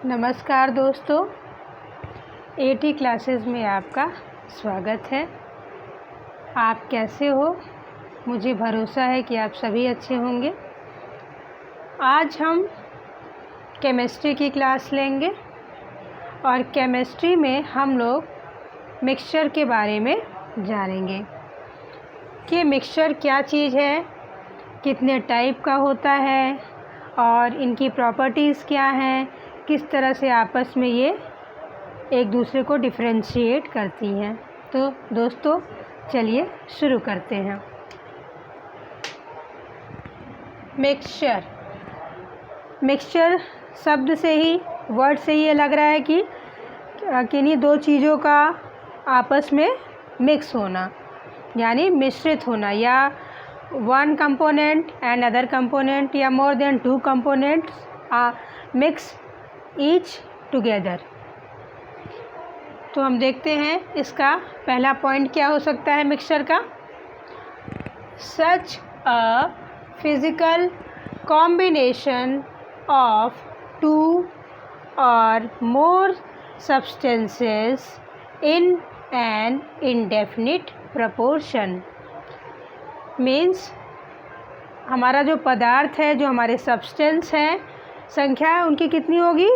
नमस्कार दोस्तों, eighty classes में आपका स्वागत है। आप कैसे हो? मुझे भरोसा है कि आप सभी अच्छे होंगे। आज हम केमिस्ट्री की क्लास लेंगे और केमिस्ट्री में हम लोग मिक्सचर के बारे में जानेंगे कि मिक्सचर क्या चीज़ है, कितने टाइप का होता है और इनकी प्रॉपर्टीज़ क्या हैं, किस तरह से आपस में ये एक दूसरे को डिफरेंशिएट करती हैं। तो दोस्तों चलिए शुरू करते हैं। मिक्सचर शब्द से ही, वर्ड से ही ये लग रहा है कि किन्हीं दो चीज़ों का आपस में मिक्स होना यानी मिश्रित होना, या one component and other component या more than two components mix each together. तो हम देखते हैं इसका पहला पॉइंट क्या हो सकता है मिक्सचर का। Such a physical combination of two or more substances in an indefinite proportion. Means हमारा जो पदार्थ है, जो हमारे सब्सटेंस हैं, संख्या है उनकी कितनी होगी?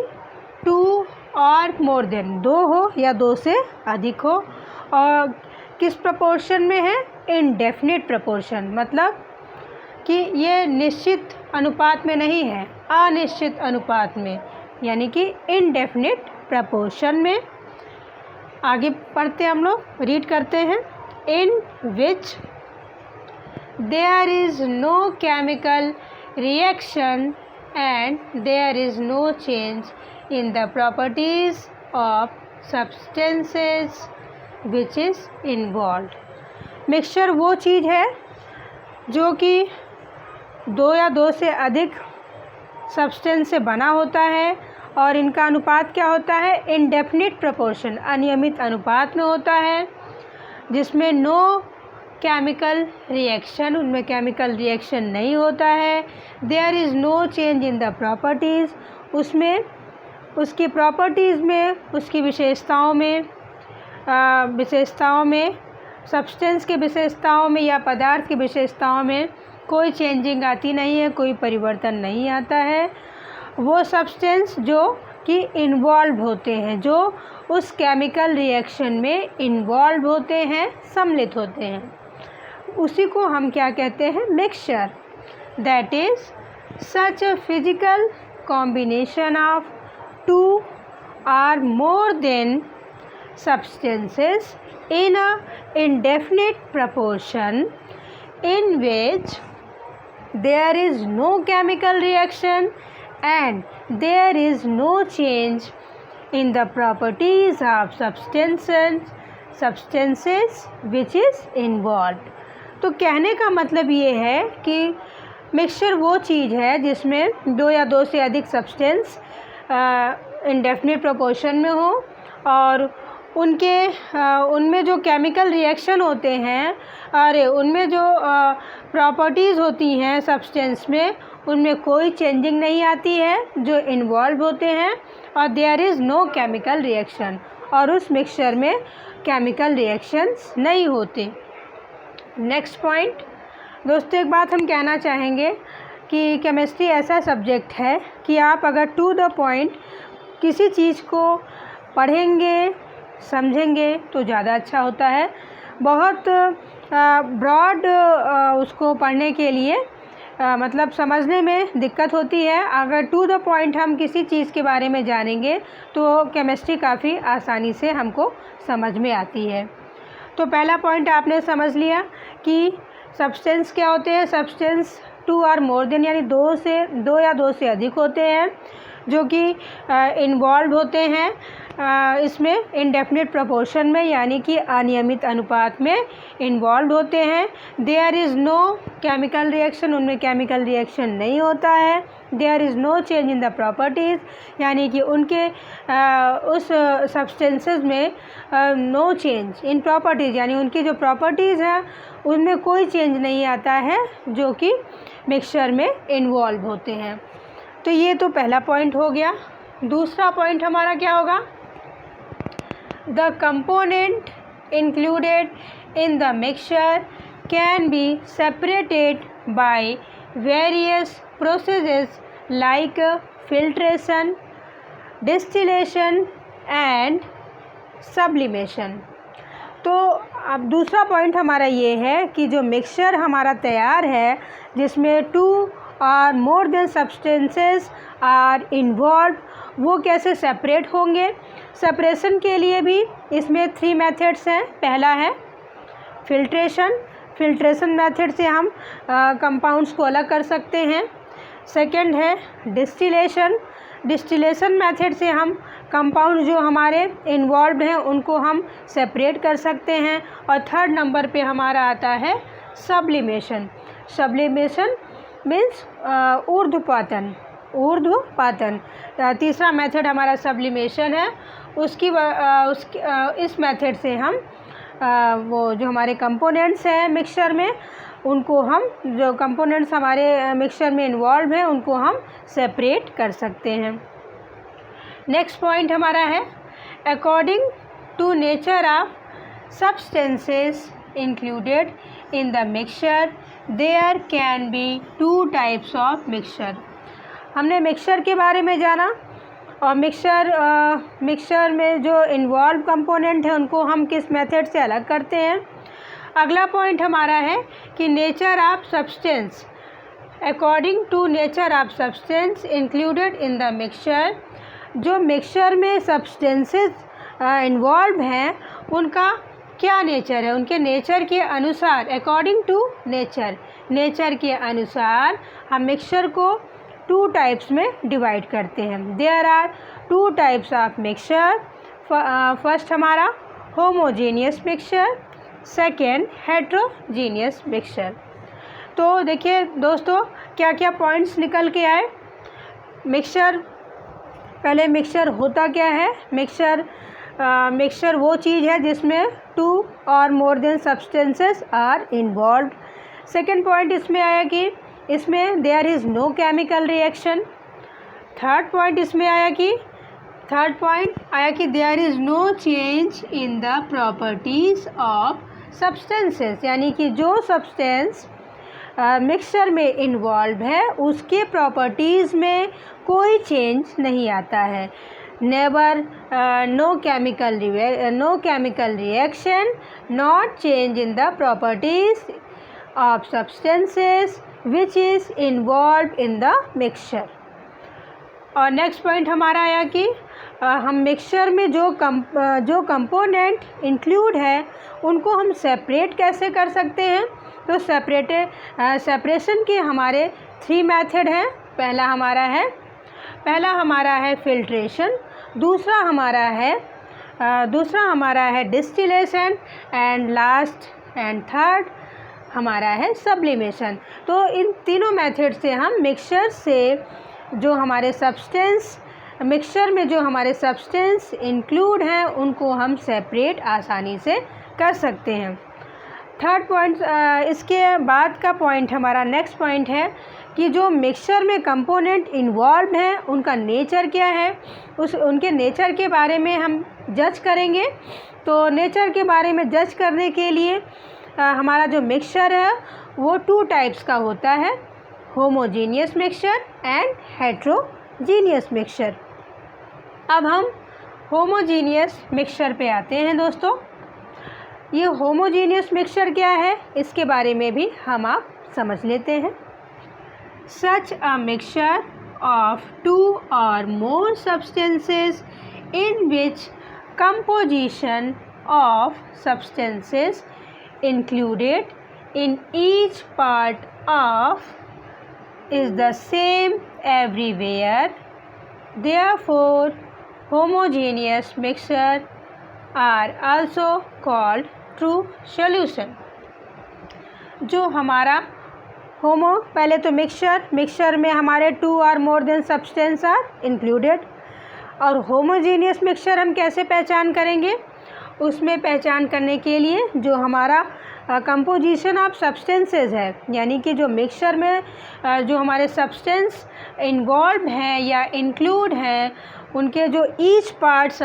टू और मोर देन, दो हो या दो से अधिक हो। और किस प्रपोर्शन में है? इनडेफिनिट प्रपोर्शन, मतलब कि ये निश्चित अनुपात में नहीं है, अनिश्चित अनुपात में, यानी कि इनडेफिनिट प्रपोर्शन में। आगे पढ़ते हम लोग, रीड करते हैं। In which there is no chemical reaction and there is no change in the properties of substances which is involved। Mixture वो चीज़ है जो कि दो या दो से अधिक सब्सटेंस से बना होता है और इनका अनुपात क्या होता है? इनडेफिनिट प्रपोर्शन, अनियमित अनुपात में होता है, जिसमें नो केमिकल रिएक्शन, उनमें केमिकल रिएक्शन नहीं होता है। There is no change in the properties, उसमें उसकी प्रॉपर्टीज़ में, उसकी विशेषताओं में सब्सटेंस के विशेषताओं में या पदार्थ की विशेषताओं में कोई चेंजिंग आती नहीं है, कोई परिवर्तन नहीं आता है। वो सब्सटेंस जो कि इन्वॉल्व होते हैं, जो उस केमिकल रिएक्शन में इन्वॉल्व होते हैं, सम्मिलित होते हैं, उसी को हम क्या कहते हैं? Mixture. That is such a physical combination of two or more than substances in a indefinite proportion in which there is no chemical reaction and there is no change in the properties of substances which is involved। तो कहने का मतलब ये है कि mixture वो चीज़ है जिसमें दो या दो से अधिक सब्सटेंस इंडेफिनिट प्रोपोर्शन में हो और उनमें जो केमिकल रिएक्शन होते हैं और उनमें जो प्रॉपर्टीज़ होती हैं सब्सटेंस में, उनमें कोई चेंजिंग नहीं आती है, जो इन्वॉल्व होते हैं, और there is no chemical reaction, और उस मिक्सचर में केमिकल रिएक्शंस नहीं होते। नेक्स्ट पॉइंट दोस्तों, एक बात हम कहना चाहेंगे कि केमिस्ट्री ऐसा सब्जेक्ट है कि आप अगर टू द पॉइंट किसी चीज़ को पढ़ेंगे, समझेंगे तो ज़्यादा अच्छा होता है। बहुत ब्रॉड उसको पढ़ने के लिए मतलब समझने में दिक्कत होती है। अगर टू द पॉइंट हम किसी चीज़ के बारे में जानेंगे तो केमिस्ट्री काफ़ी आसानी से हमको समझ में आती है। तो पहला पॉइंट आपने समझ लिया कि सब्सटेंस क्या होते हैं। Substance to or more then, यानी दो या दो से अधिक होते हैं, जो कि इन्वॉल्व होते हैं इसमें इनडेफिनिट प्रोपोर्शन में, यानी कि अनियमित अनुपात में इन्वॉल्व होते हैं। There is no chemical reaction, उनमें केमिकल रिएक्शन नहीं होता है। There is no change in the properties, यानी कि उनके उस सब्सटेंसेस में नो चेंज इन प्रॉपर्टीज़, यानी उनकी जो प्रॉपर्टीज़ है उनमें कोई चेंज नहीं आता है, जो कि मिक्सचर में इन्वॉल्व होते हैं। तो ये तो पहला पॉइंट हो गया। दूसरा पॉइंट हमारा क्या होगा? The component included in the mixture can be separated by various processes like filtration, distillation and sublimation. तो अब दूसरा पॉइंट हमारा ये है कि जो मिक्सचर हमारा तैयार है जिसमें 2 और more than substances are involve, वो कैसे सेपरेट होंगे? सेपरेशन के लिए भी इसमें 3 मेथड्स हैं। पहला है फिल्ट्रेशन मेथड से हम कंपाउंड्स को अलग कर सकते हैं। सेकंड है डिस्टिलेशन मेथड से हम कंपाउंड जो हमारे इन्वॉल्व हैं उनको हम सेपरेट कर सकते हैं। और थर्ड नंबर पे हमारा आता है सब्लिमेशन मीन्स ऊर्ध्वपातन। तीसरा मेथड हमारा सब्लिमेशन है। इस मेथड से हम वो जो हमारे कंपोनेंट्स हैं मिक्सचर में, उनको हम जो कंपोनेंट्स हमारे मिक्सचर में इन्वॉल्व हैं उनको हम सेपरेट कर सकते हैं। नेक्स्ट पॉइंट हमारा है according to nature of substances included in the mixture there can be 2 types of mixture. हमने मिक्सचर के बारे में जाना और मिक्सचर में जो इन्वॉल्व कंपोनेंट है उनको हम किस मेथड से अलग करते हैं। अगला पॉइंट हमारा है कि nature of substance according to nature of substance included in the mixture. जो मिक्सचर में सब्सटेंसेस इन्वॉल्व हैं उनका क्या नेचर है, उनके नेचर के अनुसार अकॉर्डिंग टू नेचर के अनुसार हम मिक्सचर को 2 टाइप्स में डिवाइड करते हैं। There are 2 types of mixture. First हमारा homogeneous mixture, second heterogeneous mixture. तो देखिए दोस्तों क्या क्या पॉइंट्स निकल के आए। पहले मिक्सचर होता क्या है? मिक्सचर वो चीज़ है जिसमें 2 और more than substances are involve. Second point इसमें आया कि इसमें there is no chemical reaction. Third point आया कि there is no change in the properties of substances, यानी कि जो सब्सटेंस मिक्सचर में इन्वॉल्व है उसके प्रॉपर्टीज़ में कोई चेंज नहीं आता है। No chemical reaction, not change in the properties of substances which is involve in the mixture. और नेक्स्ट पॉइंट हमारा आया कि हम मिक्सचर में जो कंपोनेंट इंक्लूड है उनको हम सेपरेट कैसे कर सकते हैं। तो सेपरेशन के हमारे 3 मेथड हैं। पहला हमारा है फिल्ट्रेशन, दूसरा हमारा है distillation and last and third हमारा है सब्लिमेशन। तो इन तीनों मेथड से हम मिक्सचर में जो हमारे सब्सटेंस इंक्लूड हैं उनको हम सेपरेट आसानी से कर सकते हैं। थर्ड पॉइंट, इसके बाद का पॉइंट हमारा नेक्स्ट पॉइंट है कि जो मिक्सचर में कंपोनेंट इन्वॉल्व हैं उनका नेचर क्या है, उनके नेचर के बारे में हम जज करेंगे। तो नेचर के बारे में जज करने के लिए हमारा जो मिक्सचर है वो 2 टाइप्स का होता है, homogeneous mixture and heterogeneous mixture. अब हम होमोजीनियस मिक्सचर पे आते हैं दोस्तों। ये होमोजीनियस मिक्सचर क्या है इसके बारे में भी हम आप समझ लेते हैं। Such a mixture of 2 or more substances in which composition of substances included in each part of is the same everywhere. Therefore, homogeneous mixture are also called true solution. जो हमारा पहले तो मिक्सचर में हमारे 2 or more than substance are included। और homogeneous mixture हम कैसे पहचान करेंगे? उसमें पहचान करने के लिए जो हमारा कंपोजिशन ऑफ सब्सटेंसेस है, यानी कि जो मिक्सचर में जो हमारे सब्सटेंस इन्वॉल्व हैं या इंक्लूड हैं उनके जो each parts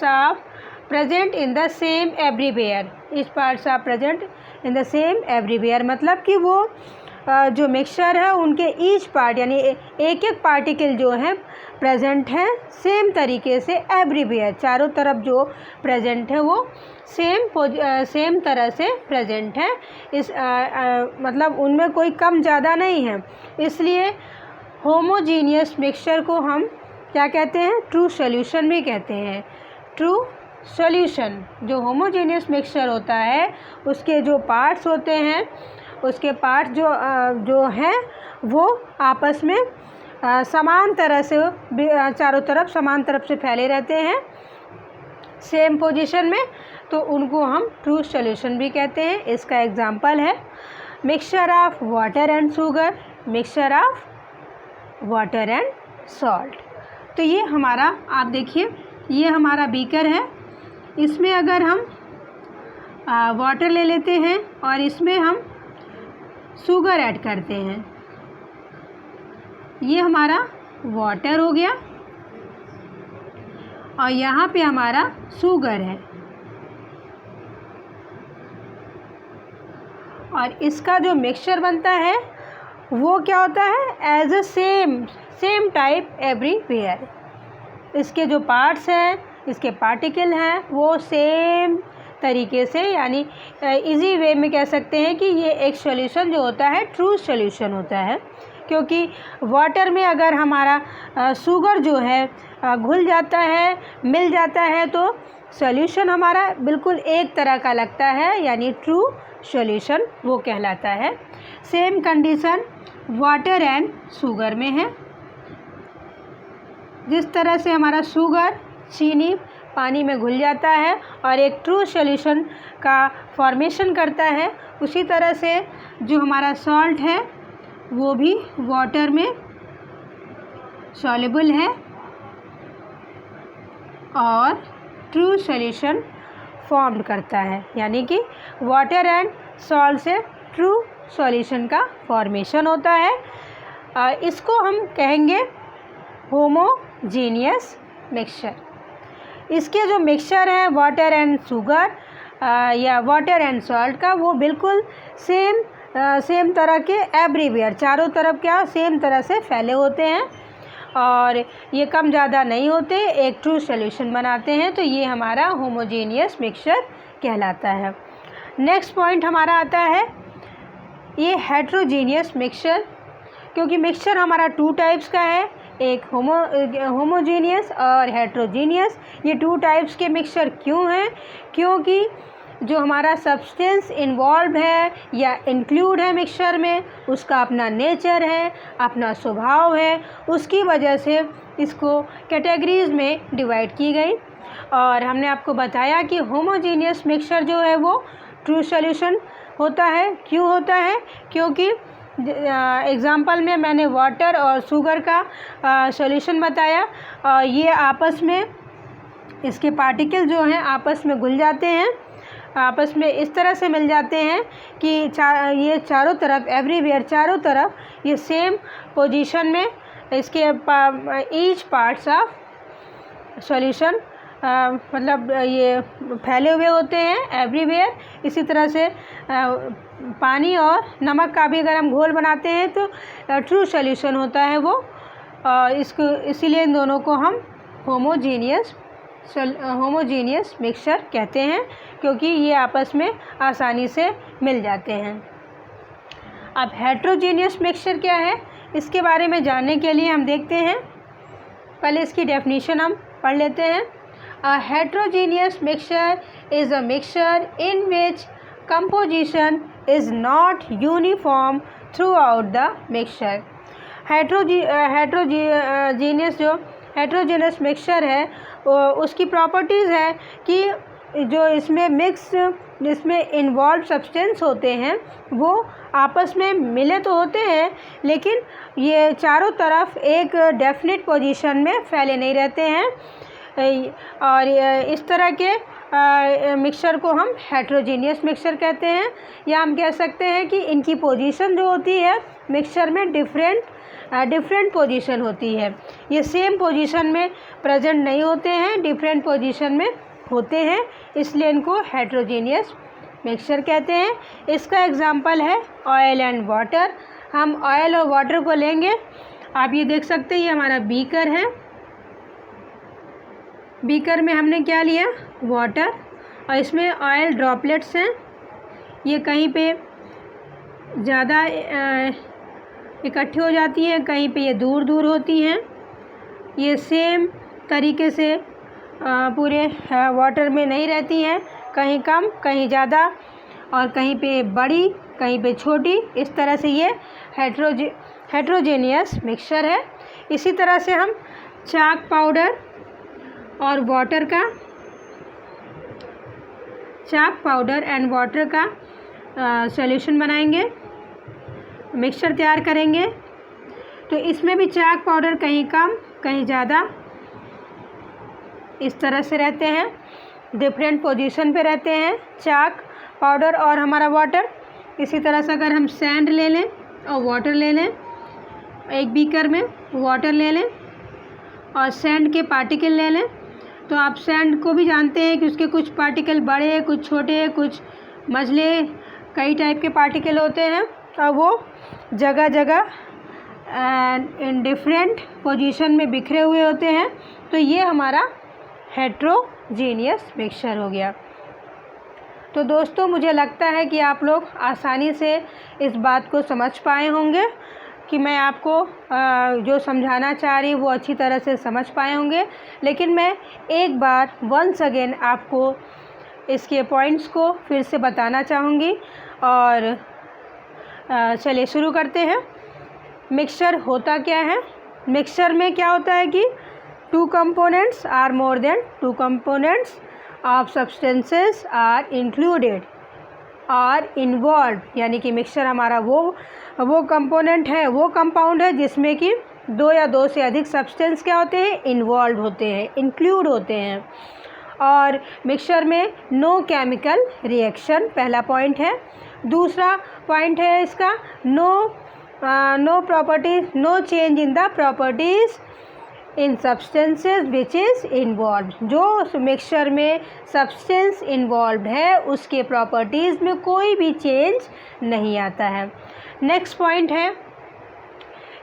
of present in the same everywhere, each parts are present in the same everywhere, मतलब कि वो जो मिक्सचर है उनके ईच पार्ट यानी एक एक पार्टिकल जो है प्रेजेंट है सेम तरीके से एवरीवेयर, चारों तरफ जो प्रेजेंट है वो सेम तरह से प्रेजेंट है। इस मतलब उनमें कोई कम ज़्यादा नहीं है, इसलिए होमोजीनियस मिक्सचर को हम क्या कहते हैं? ट्रू सॉल्यूशन भी कहते हैं। ट्रू सॉल्यूशन, जो होमोजीनियस मिक्सचर होता है उसके जो पार्ट्स होते हैं, उसके पार्ट जो हैं वो आपस में समान तरह से चारों तरफ समान तरफ से फैले रहते हैं सेम पोजीशन में, तो उनको हम ट्रू सॉल्यूशन भी कहते हैं। इसका एग्जांपल है mixture of water and sugar, mixture of water and salt. तो ये हमारा, आप देखिए ये हमारा बीकर है, इसमें अगर हम वाटर ले लेते हैं और इसमें हम शुगर ऐड करते हैं, ये हमारा वाटर हो गया और यहाँ पे हमारा शुगर है, और इसका जो मिक्सचर बनता है वो क्या होता है? As a same type everywhere. इसके जो पार्ट्स हैं, इसके पार्टिकल हैं, वो सेम तरीके से, यानी इजी वे में कह सकते हैं कि ये एक सॉल्यूशन जो होता है ट्रू सॉल्यूशन होता है, क्योंकि वाटर में अगर हमारा शुगर जो है घुल जाता है, मिल जाता है, तो सॉल्यूशन हमारा बिल्कुल एक तरह का लगता है, यानी ट्रू सॉल्यूशन वो कहलाता है। Same condition water and sugar में है। जिस तरह से हमारा शुगर, चीनी पानी में घुल जाता है और एक ट्रू सॉल्यूशन का फॉर्मेशन करता है, उसी तरह से जो हमारा सॉल्ट है वो भी वाटर में सॉल्युबल है और ट्रू सॉल्यूशन फॉर्म करता है, यानी कि वाटर एंड सॉल्ट से ट्रू सॉल्यूशन का फॉर्मेशन होता है। इसको हम कहेंगे होमोजीनियस मिक्सचर। इसके जो मिक्सचर है वाटर एंड शुगर या वाटर एंड सॉल्ट का, वो बिल्कुल सेम तरह के एवरीवेयर, चारों तरफ क्या सेम तरह से फैले होते हैं और ये कम ज़्यादा नहीं होते, एक ट्रू सॉल्यूशन बनाते हैं, तो ये हमारा होमोजीनियस मिक्सचर कहलाता है। नेक्स्ट पॉइंट हमारा आता है ये हेट्रोजीनियस मिक्सचर, क्योंकि मिक्सचर हमारा टू टाइप्स का है, एक होमोजीनियस और हेट्रोजीनियस। ये टू टाइप्स के मिक्सचर क्यों हैं? क्योंकि जो हमारा सब्सटेंस इन्वॉल्व है या इंक्लूड है मिक्सचर में, उसका अपना नेचर है, अपना स्वभाव है, उसकी वजह से इसको कैटेगरीज़ में डिवाइड की गई। और हमने आपको बताया कि होमोजीनियस मिक्सचर जो है वो ट्रू सॉल्यूशन होता है। क्यों होता है? क्योंकि एग्ज़ाम्पल में मैंने वाटर और शुगर का सॉल्यूशन बताया, और ये आपस में, इसके पार्टिकल जो हैं आपस में घुल जाते हैं, आपस में इस तरह से मिल जाते हैं कि ये चारों तरफ एवरीवेयर, चारों तरफ ये सेम पोजीशन में इसके ईच पार्ट्स ऑफ सॉल्यूशन मतलब ये फैले हुए होते हैं एवरीवेयर। इसी तरह से पानी और नमक का भी अगर हम घोल बनाते हैं तो ट्रू सॉल्यूशन होता है वो, इसको इसीलिए इन दोनों को हम होमोजीनियस मिक्सचर कहते हैं, क्योंकि ये आपस में आसानी से मिल जाते हैं। अब हेट्रोजीनियस मिक्सचर क्या है, इसके बारे में जानने के लिए हम देखते हैं, पहले इसकी डेफिनेशन हम पढ़ लेते हैं। A heterogeneous mixture is a mixture in which composition is not uniform throughout the mixture. Heterogeneous mixture है, उसकी प्रॉपर्टीज़ है कि जो जिसमें इन्वॉल्व सब्सटेंस होते हैं वो आपस में मिले तो होते हैं, लेकिन ये चारों तरफ एक डेफिनेट पोजीशन में फैले नहीं रहते हैं, और इस तरह के मिक्सचर को हम हेट्रोजीनियस मिक्सचर कहते हैं। या हम कह सकते हैं कि इनकी पोजीशन जो होती है मिक्सचर में डिफरेंट पोजीशन होती है। ये सेम पोजीशन में प्रेजेंट नहीं होते हैं, डिफरेंट पोजीशन में होते हैं, इसलिए इनको हेट्रोजीनियस मिक्सचर कहते हैं। इसका एग्जांपल है ऑयल एंड वाटर। हम ऑयल और वाटर को लेंगे, आप ये देख सकते हैं, ये हमारा बीकर है। बीकर में हमने क्या लिया, वाटर, और इसमें ऑयल ड्रॉपलेट्स हैं। ये कहीं पे ज़्यादा इकट्ठी हो जाती हैं, कहीं पे ये दूर दूर होती हैं। ये सेम तरीके से पूरे वाटर में नहीं रहती हैं, कहीं कम कहीं ज़्यादा, और कहीं पे बड़ी कहीं पे छोटी। इस तरह से ये हेट्रोजेनियस मिक्सचर है। इसी तरह से हम चाक पाउडर और वाटर का, चाक पाउडर एंड वाटर का सॉल्यूशन बनाएंगे, मिक्सचर तैयार करेंगे। तो इसमें भी चाक पाउडर कहीं कम कहीं ज़्यादा इस तरह से रहते हैं, डिफरेंट पोजीशन पे रहते हैं चाक पाउडर और हमारा वाटर। इसी तरह से अगर हम सैंड ले लें और वाटर ले लें, एक बीकर में वाटर ले लें और सैंड के पार्टिकल ले लें, तो आप सैंड को भी जानते हैं कि उसके कुछ पार्टिकल बड़े हैं, कुछ छोटे हैं, कुछ मझले, कई टाइप के पार्टिकल होते हैं, और वो जगह जगह इन डिफरेंट पोजीशन में बिखरे हुए होते हैं। तो ये हमारा हेट्रोजीनियस मिक्सचर हो गया। तो दोस्तों, मुझे लगता है कि आप लोग आसानी से इस बात को समझ पाए होंगे कि मैं आपको जो समझाना चाह रही हूँ वो अच्छी तरह से समझ पाए होंगे। लेकिन मैं एक बार वंस अगेन आपको इसके पॉइंट्स को फिर से बताना चाहूँगी। और चलिए शुरू करते हैं। मिक्सचर होता क्या है? मिक्सचर में क्या होता है कि two components are more than two components of substances are included are involve, यानी कि मिक्सचर हमारा वो कंपोनेंट है, वो कंपाउंड है जिसमें कि दो या दो से अधिक सब्सटेंस क्या होते हैं, इन्वॉल्व होते हैं, इंक्लूड होते हैं। और मिक्सचर में नो केमिकल रिएक्शन पहला पॉइंट है। दूसरा पॉइंट है इसका no properties, no change in the properties in substances which is involve. जो मिक्सचर में सब्सटेंस इन्वॉल्व है उसके प्रॉपर्टीज़ में कोई भी चेंज नहीं आता है। नेक्स्ट पॉइंट है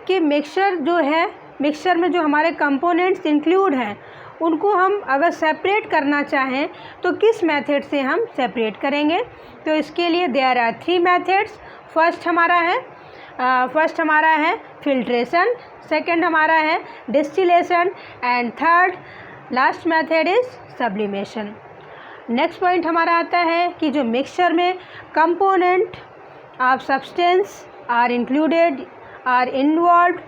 कि मिक्सचर जो है, मिक्सचर में जो हमारे कंपोनेंट्स इंक्लूड हैं उनको हम अगर सेपरेट करना चाहें तो किस मेथड से हम सेपरेट करेंगे? तो इसके लिए देयर आर 3 मेथड्स। फर्स्ट हमारा है फिल्ट्रेशन, सेकंड हमारा है distillation, and third last method is sublimation. Next point हमारा आता है कि जो मिक्सचर में component of substance are included are involve,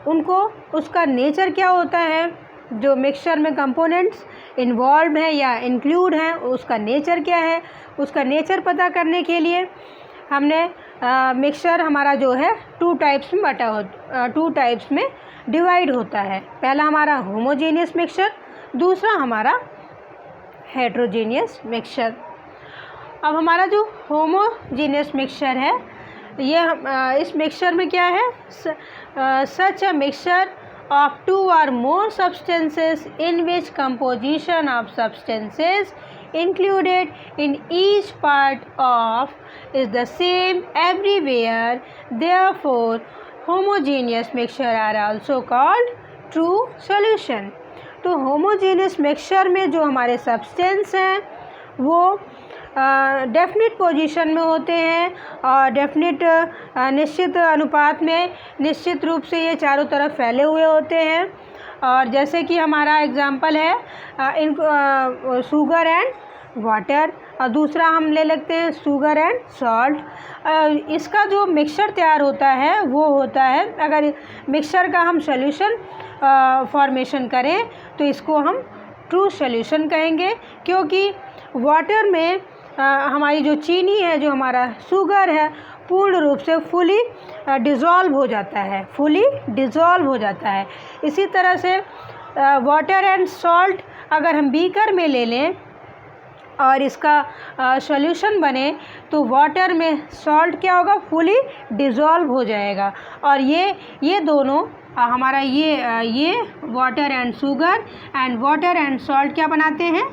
उनको उसका नेचर क्या होता है। जो मिक्सचर में कंपोनेंट्स इन्वॉल्व हैं या इंक्लूड हैं उसका नेचर क्या है, उसका नेचर पता करने के लिए हमने मिक्सचर हमारा जो है 2 टाइप्स में डिवाइड होता है। पहला हमारा होमोजेनियस मिक्सचर, दूसरा हमारा हेट्रोजेनियस मिक्सचर। अब हमारा जो होमोजेनियस मिक्सचर है, ये इस मिक्सचर में क्या है, सच a mixture of 2 or more substances in which composition of substances included in each part of is the same everywhere, therefore homogeneous mixture are also called true solution। तो homogeneous mixture में जो हमारे substance हैं वो definite position में होते हैं और डेफिनिट निश्चित अनुपात में निश्चित रूप से ये चारों तरफ फैले हुए होते हैं। और जैसे कि हमारा एग्जांपल है शुगर एंड वाटर, और दूसरा हम ले लेते हैं शुगर एंड सॉल्ट। इसका जो मिक्सचर तैयार होता है वो होता है, अगर मिक्सचर का हम सॉल्यूशन फॉर्मेशन करें तो इसको हम ट्रू सॉल्यूशन कहेंगे, क्योंकि वाटर में हमारी जो चीनी है, जो हमारा शुगर है, पूर्ण रूप से फुली डिज़ोल्व हो जाता है। इसी तरह से वाटर एंड सॉल्ट अगर हम बीकर में ले लें और इसका सॉल्यूशन बने तो वाटर में सॉल्ट क्या होगा, फुली डिज़ोल्व हो जाएगा। और ये दोनों हमारा ये water and sugar and water and salt क्या बनाते हैं,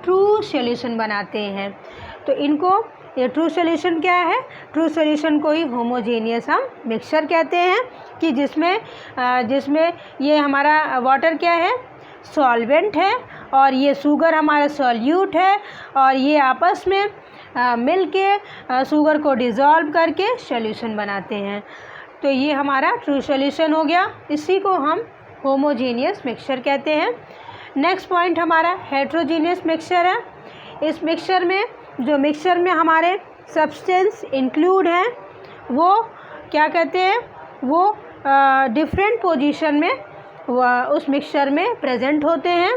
ट्रू सॉल्यूशन बनाते हैं। तो इनको ये ट्रू सॉल्यूशन क्या है, ट्रू सॉल्यूशन को ही होमोजेनियस हम मिक्सचर कहते हैं कि जिसमें ये हमारा वाटर क्या है, सॉल्वेंट है, और ये शुगर हमारा सॉल्यूट है, और ये आपस में मिल के शुगर को डिज़ोल्व करके सॉल्यूशन बनाते हैं। तो ये हमारा ट्रू सॉल्यूशन हो गया, इसी को हम होमोजेनियस मिक्सचर कहते हैं। नेक्स्ट पॉइंट हमारा हेट्रोजीनियस मिक्सचर है। इस मिक्सचर में हमारे सब्सटेंस इंक्लूड हैं वो क्या कहते हैं, वो डिफरेंट पोजीशन में उस मिक्सचर में प्रेजेंट होते हैं।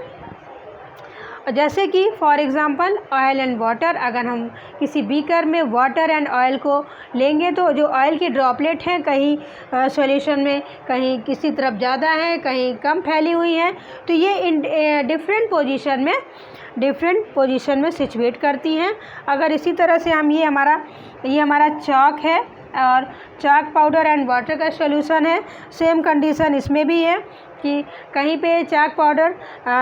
जैसे कि for example oil and water, अगर हम किसी बीकर में वाटर एंड ऑयल को लेंगे तो जो ऑयल की ड्रॉपलेट हैं कहीं सॉल्यूशन में कहीं किसी तरफ ज़्यादा है, कहीं कम फैली हुई हैं, तो ये इन डिफरेंट पोजीशन में सिचुएट करती हैं। अगर इसी तरह से हम ये हमारा चॉक है और चॉक पाउडर एंड वाटर का सॉल्यूशन है, सेम कंडीशन इसमें भी है कि कहीं पे चॉक पाउडर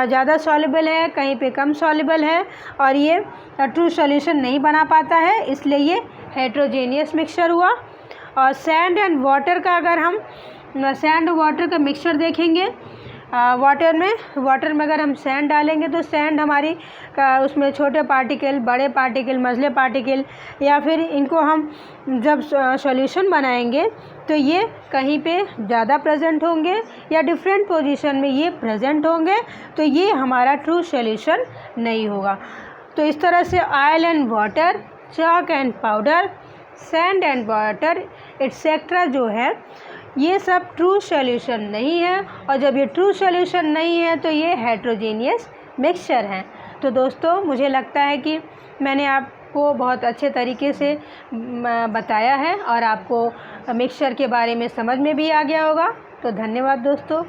ज़्यादा सॉल्युबल है, कहीं पे कम सॉल्युबल है, और ये ट्रू सॉल्यूशन नहीं बना पाता है, इसलिए ये हेट्रोजेनियस मिक्सचर हुआ। और सैंड एंड वाटर का अगर हम सैंड वाटर का मिक्सचर देखेंगे, वाटर में अगर हम सैंड डालेंगे तो सैंड हमारी उसमें छोटे पार्टिकल, बड़े पार्टिकल, मझले पार्टिकल, या फिर इनको हम जब सॉल्यूशन बनाएंगे तो ये कहीं पे ज़्यादा प्रेजेंट होंगे या डिफरेंट पोजीशन में ये प्रेजेंट होंगे, तो ये हमारा ट्रू सॉल्यूशन नहीं होगा। तो इस तरह से oil and water, chalk and powder, sand and water etcetera जो है ये सब ट्रू सॉल्यूशन नहीं है, और जब ये ट्रू सॉल्यूशन नहीं है तो ये हेट्रोजेनियस मिक्सचर हैं। तो दोस्तों मुझे लगता है कि मैंने आपको बहुत अच्छे तरीके से बताया है और आपको मिक्सचर के बारे में समझ में भी आ गया होगा। तो धन्यवाद दोस्तों।